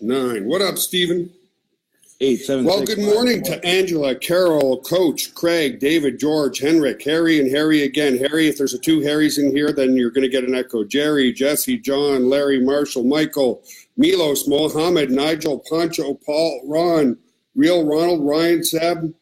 9. What up, Stephen? 876. Well, good morning to Angela, Carol, Coach, Craig, David, George, Henrik, Harry, and Harry again. Harry, if there's a 2 Harrys in here, then you're going to get an echo. Jerry, Jesse, John, Larry, Marshall, Michael, Milos, Mohammed, Nigel, Pancho, Paul, Ron, Real, Ronald, Ryan, Seb.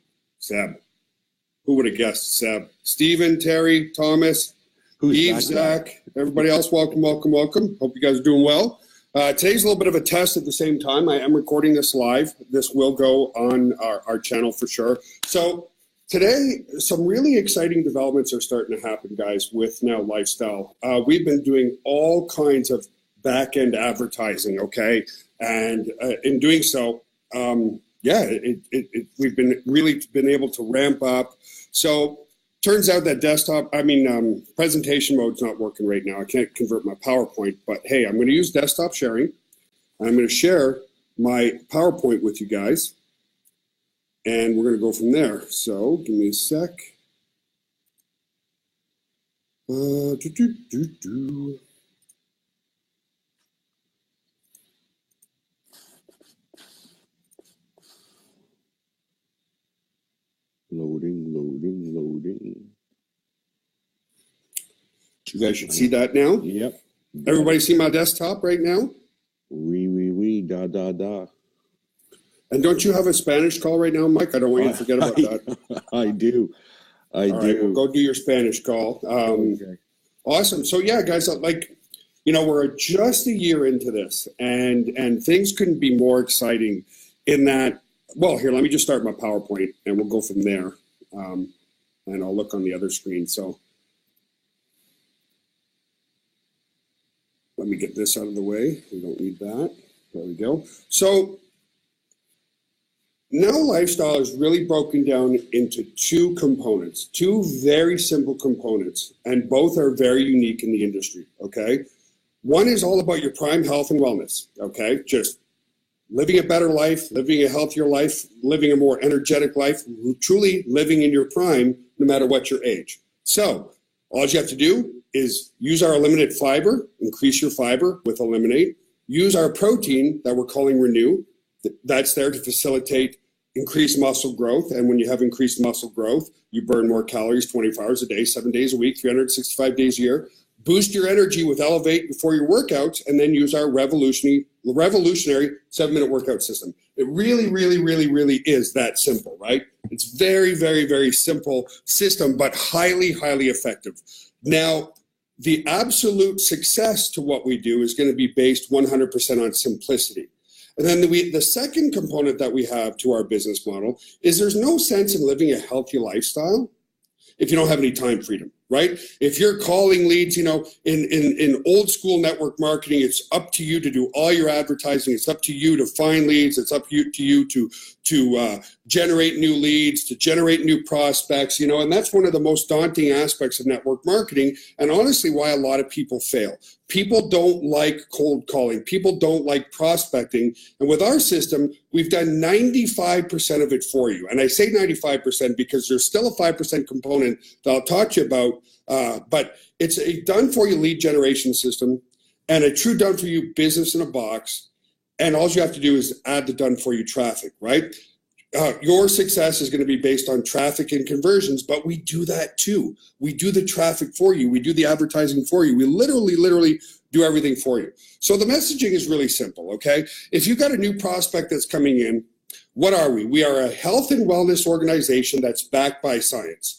Who would have guessed Seb? Stephen, Terry, Thomas, Eve, Zach, everybody else, welcome. Hope you guys are doing well. Today's a little bit of a test at the same time. I am recording this live. This will go on our channel for sure. So today, some really exciting developments are starting to happen, guys, with now LifeStyle. We've been doing all kinds of back-end advertising, okay? And in doing so, we've been able to ramp up. So turns out that presentation mode's not working right now. I can't convert my PowerPoint, but hey, I'm going to use desktop sharing. I'm going to share my PowerPoint with you guys, and we're going to go from there. So give me a sec. Loading. You guys should see that now. Yep. Everybody see my desktop right now? Da. And don't you have a Spanish call right now, Mike? I don't want you to forget about that. I do. All right, well, go do your Spanish call. Okay. Awesome. So yeah, guys, we're just a year into this, and things couldn't be more exciting in that. Well, here, let me just start my PowerPoint, and we'll go from there. And I'll look on the other screen. So let me get this out of the way. We don't need that. There we go. So now LifeStyle is really broken down into 2 components, 2 very simple components, and both are very unique in the industry, okay? One is all about your prime health and wellness, okay? Just living a better life, living a healthier life, living a more energetic life, truly living in your prime, no matter what your age. So all you have to do is use our eliminate fiber, increase your fiber with eliminate, use our protein that we're calling renew. That's there to facilitate increased muscle growth. And when you have increased muscle growth, you burn more calories 24 hours a day, 7 days a week, 365 days a year. Boost your energy with Elevate before your workouts, and then use our revolutionary 7-minute workout system. It really is that simple, right? It's very, very, very simple system, but highly, highly effective. Now, the absolute success to what we do is going to be based 100% on simplicity. And then the second component that we have to our business model is there's no sense in living a healthy lifestyle if you don't have any time freedom, right? If you're calling leads, in old school network marketing, it's up to you to do all your advertising. It's up to you to find leads. It's up to you to generate new leads, to generate new prospects, and that's one of the most daunting aspects of network marketing, and honestly why a lot of people fail. People don't like cold calling. People don't like prospecting. And with our system, we've done 95% of it for you. And I say 95% because there's still a 5% component that I'll talk to you about, but it's a done-for-you lead generation system and a true done-for-you business in a box. And all you have to do is add the done-for-you traffic, right? Your success is going to be based on traffic and conversions, but we do that too. We do the traffic for you. We do the advertising for you. We literally do everything for you. So the messaging is really simple, okay? If you've got a new prospect that's coming in, what are we? We are a health and wellness organization that's backed by science.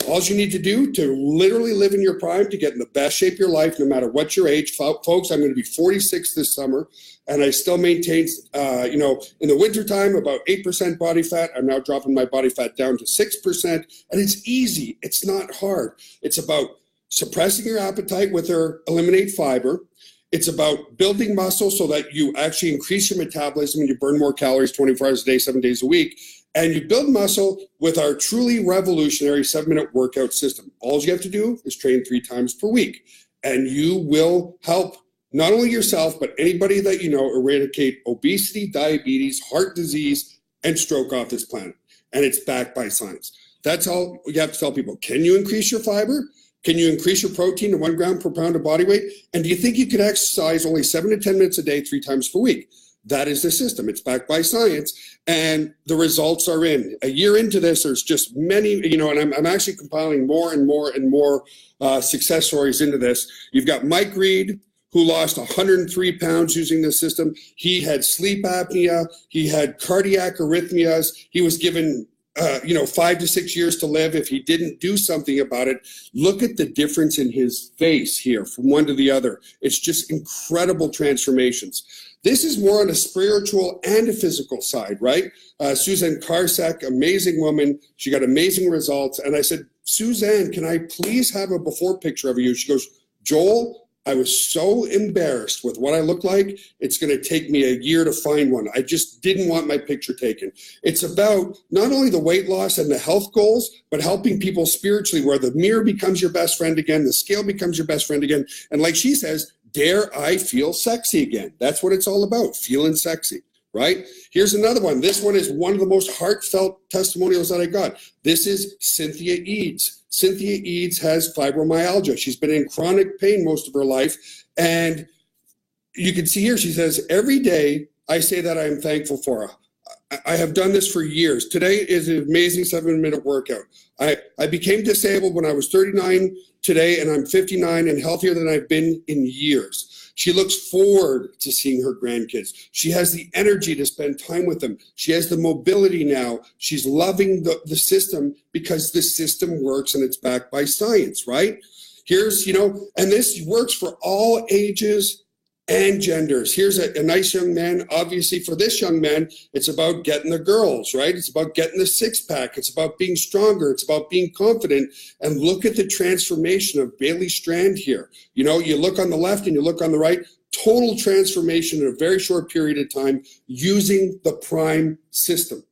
All you need to do to literally live in your prime, to get in the best shape of your life, no matter what your age. Folks, I'm going to be 46 this summer, and I still maintain, in the wintertime, about 8% body fat. I'm now dropping my body fat down to 6%, and it's easy. It's not hard. It's about suppressing your appetite with our eliminate fiber. It's about building muscle so that you actually increase your metabolism and you burn more calories 24 hours a day, 7 days a week. And you build muscle with our truly revolutionary 7-minute workout system. All you have to do is train 3 times per week. And you will help not only yourself, but anybody that you know eradicate obesity, diabetes, heart disease, and stroke off this planet. And it's backed by science. That's all you have to tell people. Can you increase your fiber? Can you increase your protein to 1 gram per pound of body weight? And do you think you could exercise only 7 to 10 minutes a day, 3 times per week? That is the system. It's backed by science, and the results are in. A year into this, there's just many, and I'm actually compiling more and more and more success stories into this. You've got Mike Reed, who lost 103 pounds using this system. He had sleep apnea. He had cardiac arrhythmias. He was given 5 to 6 years to live if he didn't do something about it. Look at the difference in his face here from one to the other. It's just incredible transformations. This is more on a spiritual and a physical side, right? Suzanne Karsak, amazing woman. She got amazing results. And I said, Suzanne, can I please have a before picture of you? She goes, Joel, I was so embarrassed with what I look like. It's going to take me a year to find one. I just didn't want my picture taken. It's about not only the weight loss and the health goals, but helping people spiritually, where the mirror becomes your best friend again, the scale becomes your best friend again. And like she says, dare I feel sexy again? That's what it's all about, feeling sexy, right? Here's another one. This one is one of the most heartfelt testimonials that I got. This is Cynthia Eads. Cynthia Eads has fibromyalgia. She's been in chronic pain most of her life. And you can see here, she says, every day I say that I am thankful for her. I have done this for years. Today is an amazing 7-minute workout. I became disabled when I was 39 today, and I'm 59 and healthier than I've been in years. She looks forward to seeing her grandkids. She has the energy to spend time with them. She has the mobility now. She's loving the system because the system works and it's backed by science, right? Here's, and this works for all ages and genders. Here's a nice young man. Obviously, for this young man, it's about getting the girls, right? It's about getting the six-pack. It's about being stronger. It's about being confident. And look at the transformation of Bailey Strand here. You look on the left and you look on the right, total transformation in a very short period of time using the Prime system.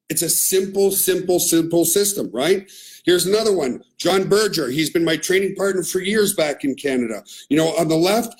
It's a simple system, right? Here's another one, John Berger. He's been my training partner for years back in Canada. On the left,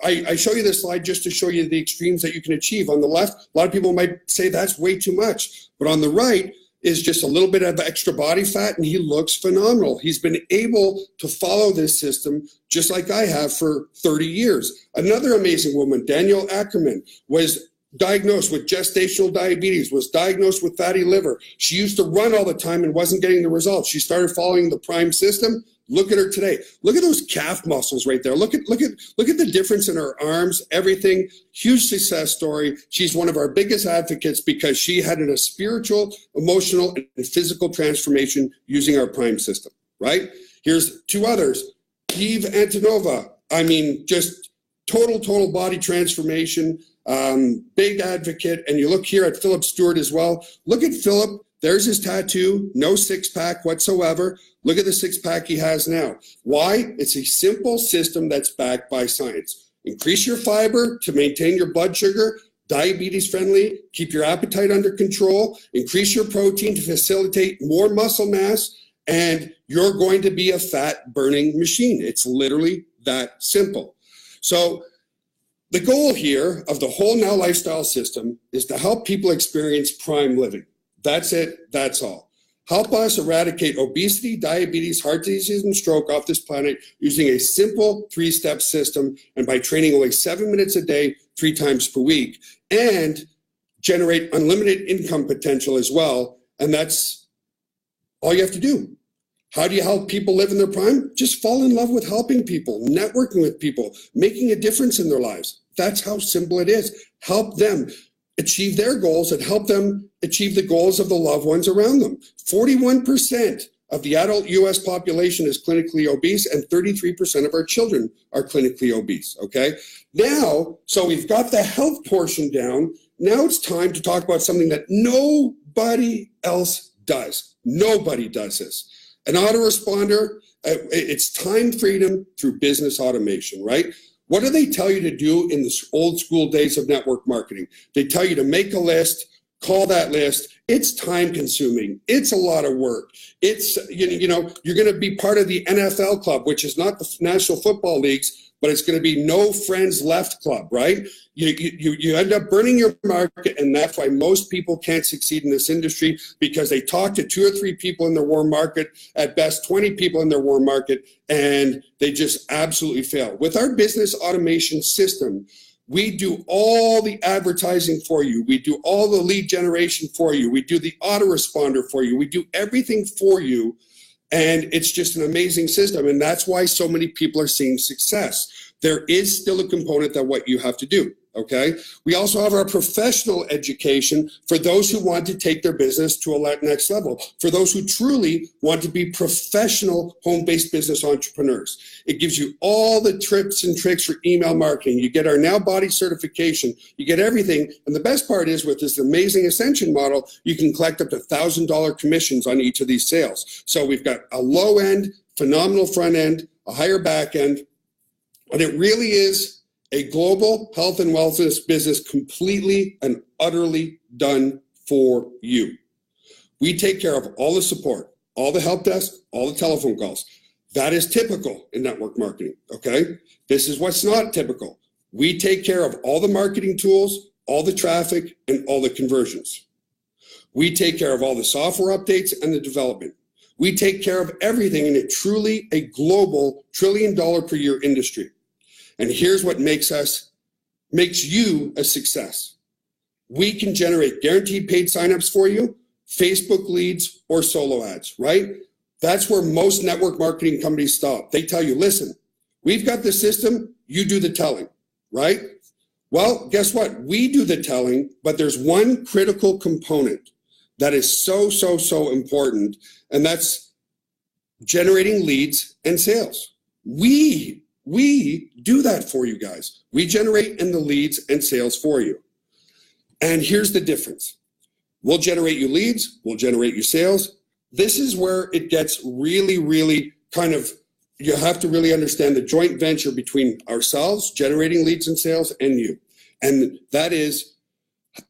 I show you this slide just to show you the extremes that you can achieve. On the left, a lot of people might say that's way too much. But on the right is just a little bit of extra body fat, and he looks phenomenal. He's been able to follow this system just like I have for 30 years. Another amazing woman, Danielle Ackerman, was diagnosed with gestational diabetes, was diagnosed with fatty liver. She used to run all the time and wasn't getting the results. She started following the Prime system. Look at her today. Look at those calf muscles right there. Look at the difference in her arms, everything. Huge success story. She's one of our biggest advocates because she had a spiritual, emotional, and physical transformation using our Prime system, right? Here's two others. Eve Antonova. I mean, just total body transformation. Big advocate. And you look here at Philip Stewart as well. Look at Philip. There's his tattoo. No six-pack whatsoever. Look at the six-pack he has now. Why? It's a simple system that's backed by science. Increase your fiber to maintain your blood sugar, diabetes friendly, keep your appetite under control, increase your protein to facilitate more muscle mass, and you're going to be a fat burning machine. It's literally that simple. So the goal here of the whole Now Lifestyle system is to help people experience prime living. That's it. That's all. Help us eradicate obesity, diabetes, heart disease, and stroke off this planet using a simple 3-step system and by training only 7 minutes a day, 3 times per week, and generate unlimited income potential as well. And that's all you have to do. How do you help people live in their prime? Just fall in love with helping people, networking with people, making a difference in their lives. That's how simple it is. Help them achieve their goals and help them achieve the goals of the loved ones around them. 41% of the adult U.S. population is clinically obese, and 33% of our children are clinically obese, okay? Now, so we've got the health portion down. Now it's time to talk about something that nobody else does. Nobody does this. An autoresponder, it's time freedom through business automation, right? What do they tell you to do in the old school days of network marketing? They tell you to make a list, call that list. It's time consuming. It's a lot of work. It's, you're going to be part of the NFL club, which is not the National Football Leagues, but it's going to be no friends left club, right? You end up burning your market, and that's why most people can't succeed in this industry, because they talk to 2 or 3 people in their warm market, at best 20 people in their warm market, and they just absolutely fail. With our business automation system, We do all the advertising for you. We do all the lead generation for you. We do the autoresponder for you. We do everything for you. And it's just an amazing system. And that's why so many people are seeing success. There is still a component that what you have to do. Okay. We also have our professional education for those who want to take their business to a next level, for those who truly want to be professional home-based business entrepreneurs. It gives you all the tips and tricks for email marketing. You get our Now Body certification. You get everything. And the best part is with this amazing Ascension model, you can collect up to $1,000 commissions on each of these sales. So we've got a low end, phenomenal front end, a higher back end, and it really is a global health and wellness business completely and utterly done for you. We take care of all the support, all the help desk, all the telephone calls. That is typical in network marketing, okay? This is what's not typical. We take care of all the marketing tools, all the traffic, and all the conversions. We take care of all the software updates and the development. We take care of everything in a global $1 trillion per year industry. And here's what makes you a success. We can generate guaranteed paid signups for you, Facebook leads, or solo ads, right? That's where most network marketing companies stop. They tell you, listen, we've got the system, you do the telling, right? Well, guess what? We do the telling, but there's one critical component that is so important, and that's generating leads and sales. We do that for you guys. We generate in the leads and sales for you. And here's the difference. We'll generate you leads, we'll generate you sales. This is where it gets really you have to really understand the joint venture between ourselves, generating leads and sales, and you. And that is,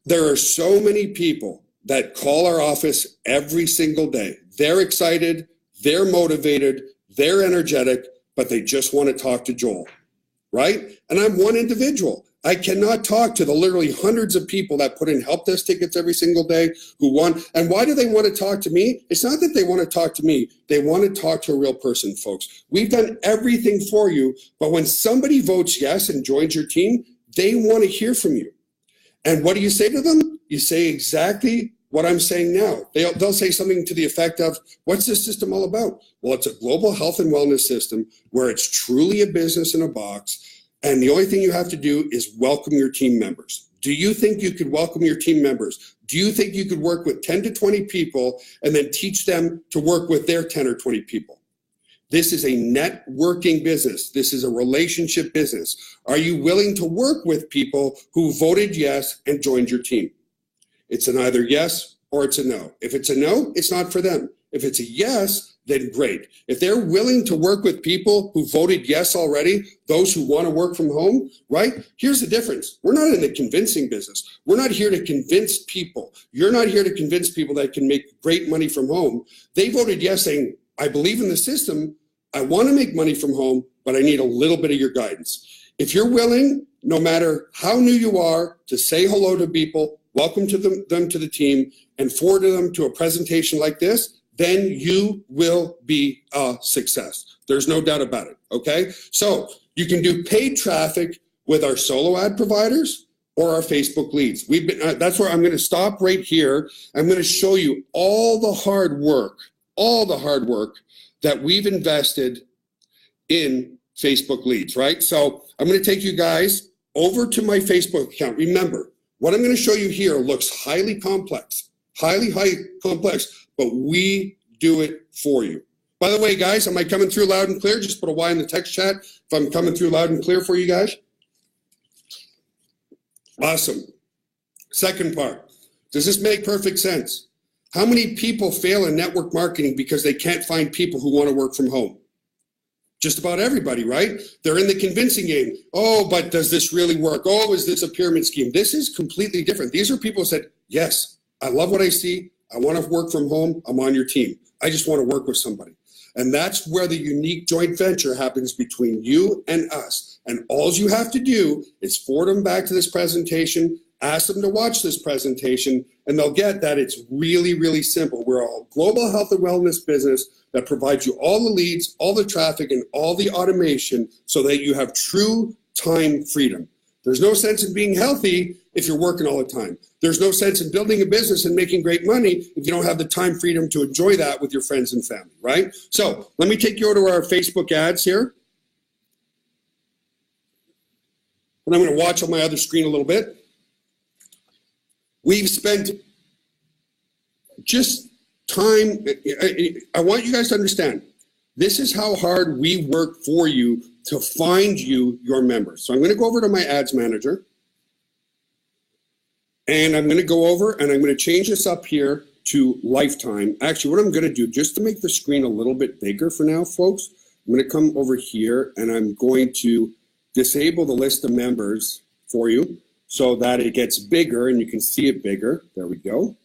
there are so many people that call our office every single day. They're excited, they're motivated, they're energetic, but they just want to talk to Joel, right? And I'm one individual. I cannot talk to the literally hundreds of people that put in help desk tickets every single day who want, and why do they want to talk to me? It's not that they want to talk to me. They want to talk to a real person, folks. We've done everything for you, but when somebody votes yes and joins your team, they want to hear from you. And what do you say to them? You say exactly what I'm saying now. They'll say something to the effect of, what's this system all about? Well, it's a global health and wellness system where it's truly a business in a box. And the only thing you have to do is welcome your team members. Do you think you could welcome your team members? Do you think you could work with 10 to 20 people and then teach them to work with their 10 or 20 people? This is a networking business. This is a relationship business. Are you willing to work with people who voted yes and joined your team? It's an either yes or it's a no. If it's a no, it's not for them. If it's a yes, then great. If they're willing to work with people who voted yes already, those who want to work from home, right? Here's the difference. We're not in the convincing business. We're not here to convince people. You're not here to convince people that can make great money from home. They voted yes saying, I believe in the system. I want to make money from home, but I need a little bit of your guidance. If you're willing, no matter how new you are, to say hello to people, welcome to them to the team, and forward them to a presentation like this, then you will be a success. There's no doubt about it, okay? So you can do paid traffic with our solo ad providers or our Facebook leads. That's where I'm gonna stop right here. I'm gonna show you all the hard work that we've invested in Facebook leads, right? So I'm gonna take you guys over to my Facebook account. Remember, what I'm gonna show you here looks highly complex, highly complex, but we do it for you. By the way, guys, am I coming through loud and clear? Just put a Y in the text chat if I'm coming through loud and clear for you guys. Awesome. Second part, does this make perfect sense? How many people fail in network marketing because they can't find people who want to work from home? Just about everybody, right? They're in the convincing game. Oh, but does this really work? Oh, is this a pyramid scheme? This is completely different. These are people who said, yes, I love what I see. I want to work from home. I'm on your team. I just want to work with somebody. And that's where the unique joint venture happens between you and us. And all you have to do is forward them back to this presentation, ask them to watch this presentation, and they'll get that it's really, really simple. We're a global health and wellness business that provides you all the leads, all the traffic, and all the automation so that you have true time freedom. There's no sense in being healthy if you're working all the time. There's no sense in building a business and making great money if you don't have the time freedom to enjoy that with your friends and family, right? So let me take you over to our Facebook ads here. And I'm going to watch on my other screen a little bit. We've spent just time. I want you guys to understand, this is how hard we work for you to find you your members. So I'm going to go over to my ads manager. And I'm going to go over and I'm going to change this up here to lifetime. Actually, what I'm going to do, just to make the screen a little bit bigger for now, folks, I'm going to come over here and I'm going to disable the list of members for you so that it gets bigger and you can see it bigger. There we go.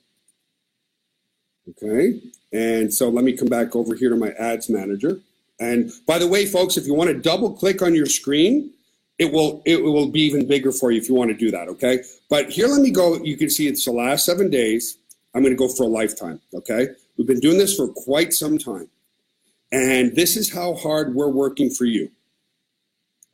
Okay. And so let me come back over here to my ads manager. And by the way, folks, if you want to double click on your screen, it will be even bigger for you if you want to do that, okay? But here, let me go. You can see it's the last 7 days. I'm going to go for a lifetime, okay? We've been doing this for quite some time. And this is how hard we're working for you,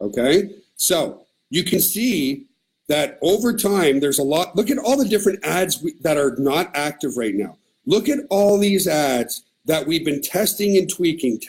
okay? So you can see that over time, there's a lot. Look at all the different ads that are not active right now. Look at all these ads that we've been testing and tweaking to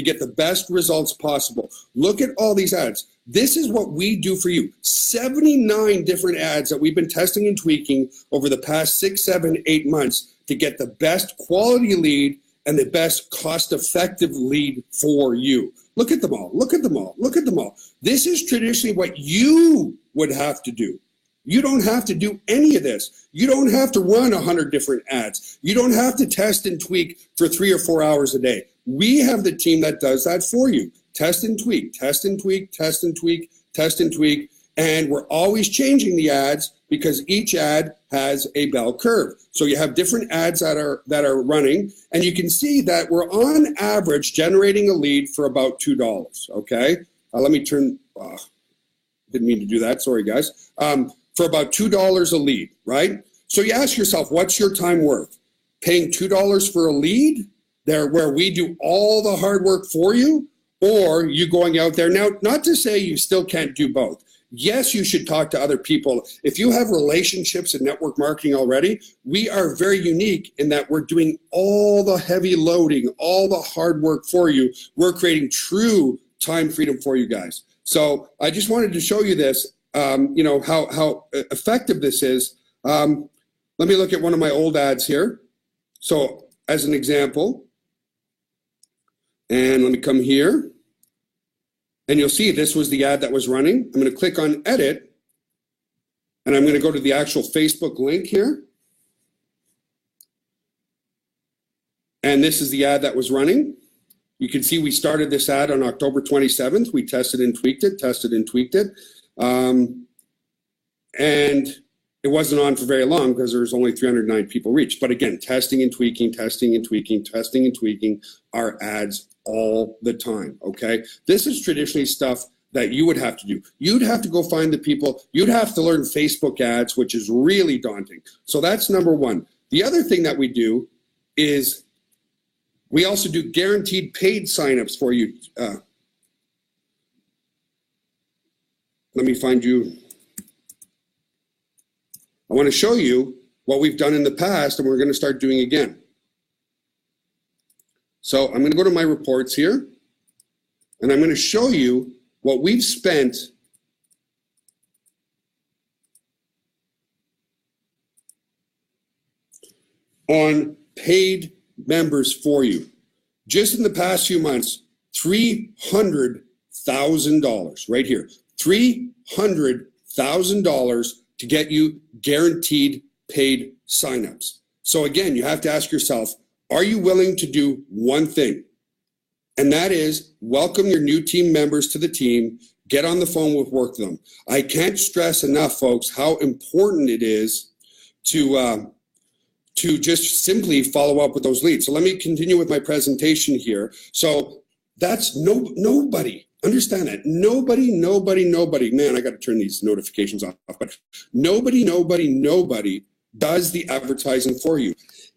get the best results possible. Look at all these ads. This is what we do for you. 79 different ads that we've been testing and tweaking over the past 6, 7, 8 months to get the best quality lead and the best cost-effective lead for you. Look at them all. Look at them all. Look at them all. This is traditionally what you would have to do. You don't have to do any of this. You don't have to run 100 different ads. You don't have to test and tweak for 3 or 4 hours a day. We have the team that does that for you. Test and tweak, test and tweak, test and tweak, test and tweak. And we're always changing the ads because each ad has a bell curve. So you have different ads that are running, and you can see that we're on average generating a lead for about $2, okay? Let me turn, didn't mean to do that, sorry guys. For about $2 a lead, right? So you ask yourself, what's your time worth? Paying $2 for a lead there where we do all the hard work for you, or you going out there? Now, not to say you still can't do both. Yes, you should talk to other people. If you have relationships and network marketing already, we are very unique in that we're doing all the heavy loading, all the hard work for you. We're creating true time freedom for you guys. So I just wanted to show you this. You know, how effective this is. Let me look at one of my old ads here. So as an example, and let me come here, and you'll see this was the ad that was running. I'm going to click on edit, and I'm going to go to the actual Facebook link here. And this is the ad that was running. You can see we started this ad on October 27th. We tested and tweaked it, and it wasn't on for very long because there was only 309 people reached. But again, testing and tweaking our ads all the time, okay? This is traditionally stuff that you would have to do. You'd have to go find the people. You'd have to learn Facebook ads, which is really daunting. So that's number one. The other thing that we do is we also do guaranteed paid signups for you. Let me find you. I want to show you what we've done in the past and we're going to start doing again. So I'm going to go to my reports here and I'm going to show you what we've spent on paid members for you. Just in the past few months, $300,000 right here. $300,000 to get you guaranteed paid signups. So again, you have to ask yourself, are you willing to do one thing? And that is welcome your new team members to the team, get on the phone with work them. I can't stress enough, folks, how important it is to just simply follow up with those leads. So let me continue with my presentation here. So that's nobody. Understand that. Nobody. Man, I got to turn these notifications off. But nobody does the advertising for you.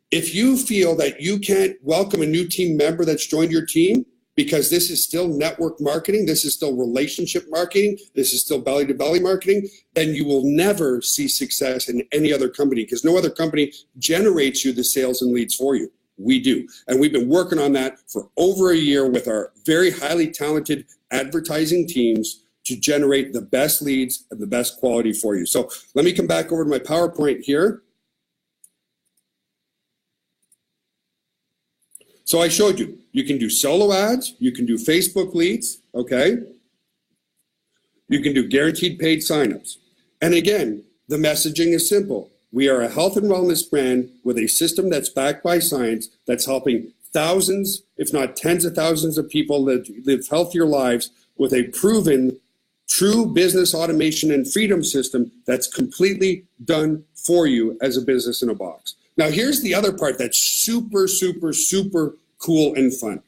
If you feel that you can't welcome a new team member that's joined your team, because this is still network marketing, this is still relationship marketing, this is still belly-to-belly marketing, and you will never see success in any other company because no other company generates you the sales and leads for you. We do. And we've been working on that for over a year with our very highly talented advertising teams to generate the best leads and the best quality for you. So let me come back over to my PowerPoint here. So I showed you, you can do solo ads, you can do Facebook leads, okay? You can do guaranteed paid signups. And again, the messaging is simple. We are a health and wellness brand with a system that's backed by science that's helping thousands, if not tens of thousands of people live healthier lives with a proven true business automation and freedom system that's completely done for you as a business in a box. Now, here's the other part that's super, super, super cool and fun.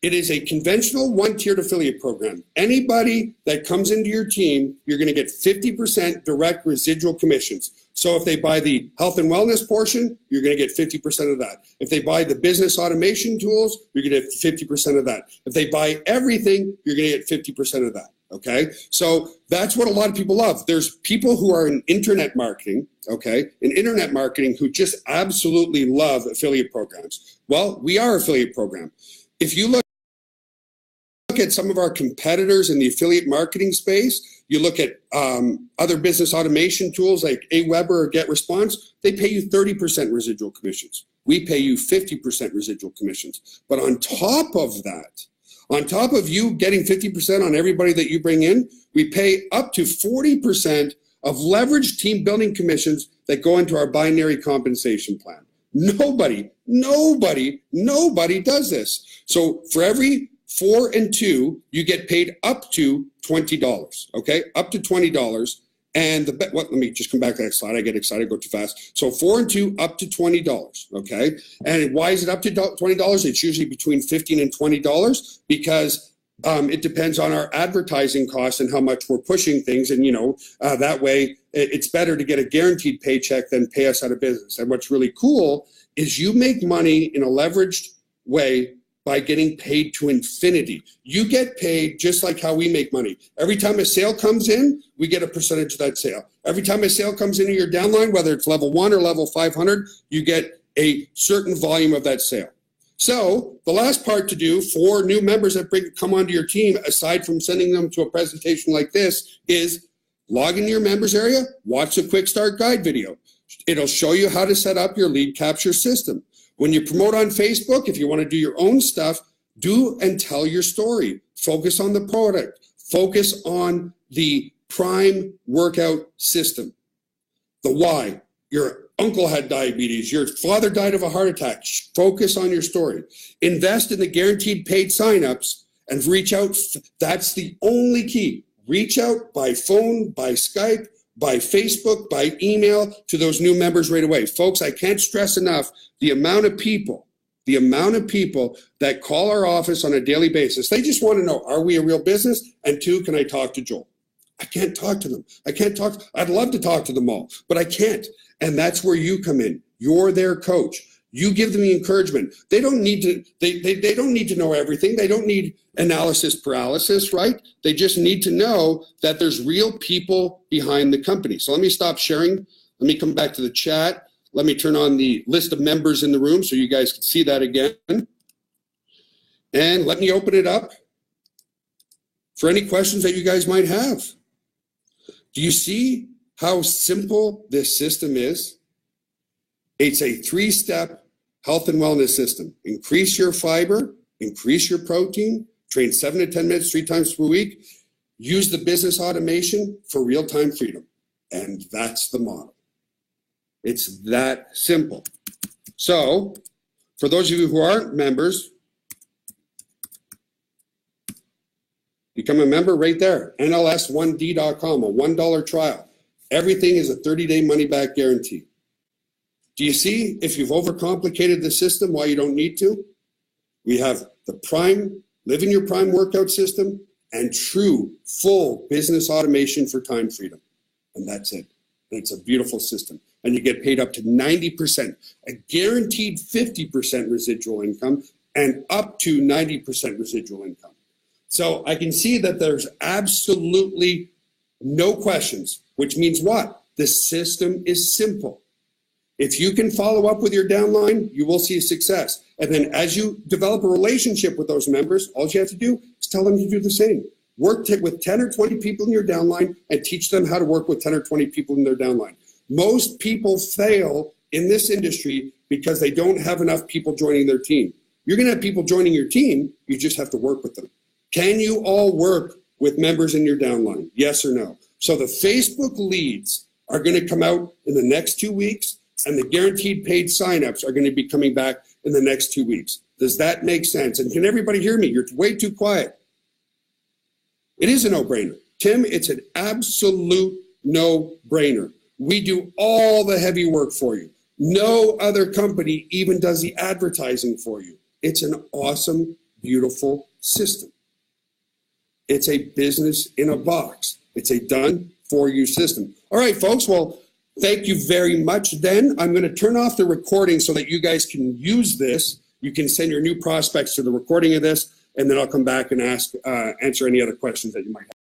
It is a conventional one-tiered affiliate program. Anybody that comes into your team, you're going to get 50% direct residual commissions. So if they buy the health and wellness portion, you're going to get 50% of that. If they buy the business automation tools, you're going to get 50% of that. If they buy everything, you're going to get 50% of that. Okay, so that's what a lot of people love. There's people who are in internet marketing, okay, in internet marketing who just absolutely love affiliate programs. Well, we are an affiliate program. If you look at some of our competitors in the affiliate marketing space, you look at other business automation tools like Aweber or GetResponse, they pay you 30% residual commissions. We pay you 50% residual commissions. But on top of that, on top of you getting 50% on everybody that you bring in, we pay up to 40% of leveraged team building commissions that go into our binary compensation plan. Nobody does this. So for every 4 and 2, you get paid up to $20, okay? Up to $20. And let me just come back to that slide. I get excited, go too fast. So 4 and 2, up to $20, okay? And why is it up to $20? It's usually between $15 and $20 because it depends on our advertising costs and how much we're pushing things. And, that way it's better to get a guaranteed paycheck than pay us out of business. And what's really cool is you make money in a leveraged way by getting paid to infinity. You get paid just like how we make money. Every time a sale comes in, we get a percentage of that sale. Every time a sale comes into your downline, whether it's level 1 or level 500, you get a certain volume of that sale. So the last part to do for new members that come onto your team, aside from sending them to a presentation like this, is log into your members area, watch the quick start guide video. It'll show you how to set up your lead capture system. When you promote on Facebook, if you want to do your own stuff, do and tell your story. Focus on the product. Focus on the prime workout system. The why. Your uncle had diabetes. Your father died of a heart attack. Focus on your story. Invest in the guaranteed paid signups and reach out. That's the only key. Reach out by phone, by Skype, by Facebook, by email to those new members right away. Folks, I can't stress enough the amount of people that call our office on a daily basis. They just want to know, are we a real business? And 2, can I talk to Joel? I can't talk to them. I'd love to talk to them all, but I can't. And that's where you come in. You're their coach. You give them the encouragement. They don't need to, they don't need to know everything. They don't need analysis paralysis, right? They just need to know that there's real people behind the company. So let me stop sharing. Let me come back to the chat. Let me turn on the list of members in the room so you guys can see that again. And let me open it up for any questions that you guys might have. Do you see how simple this system is? It's a 3-step health and wellness system. Increase your fiber, increase your protein, train 7 to 10 minutes 3 times per week, use the business automation for real-time freedom. And that's the model. It's that simple. So for those of you who aren't members, become a member right there, NLS1D.com, a $1 trial. Everything is a 30-day money-back guarantee. Do you see, if you've overcomplicated the system, why you don't need to? We have the prime, live in your prime workout system and true full business automation for time freedom. And that's it. And it's a beautiful system. And you get paid up to 90%, a guaranteed 50% residual income, and up to 90% residual income. So I can see that there's absolutely no questions, which means what? The system is simple. If you can follow up with your downline, you will see success. And then as you develop a relationship with those members, all you have to do is tell them to do the same. Work with 10 or 20 people in your downline and teach them how to work with 10 or 20 people in their downline. Most people fail in this industry because they don't have enough people joining their team. You're going to have people joining your team, you just have to work with them. Can you all work with members in your downline? Yes or no? So the Facebook leads are going to come out in the next 2 weeks, and the guaranteed paid signups are going to be coming back in the next 2 weeks. Does that make sense? And can everybody hear me? You're way too quiet. It is a no-brainer. Tim, it's an absolute no-brainer. We do all the heavy work for you. No other company even does the advertising for you. It's an awesome, beautiful system. It's a business in a box. It's a done-for-you system. All right, folks, well, thank you very much. Then I'm going to turn off the recording so that you guys can use this. You can send your new prospects to the recording of this, and then I'll come back and answer any other questions that you might have.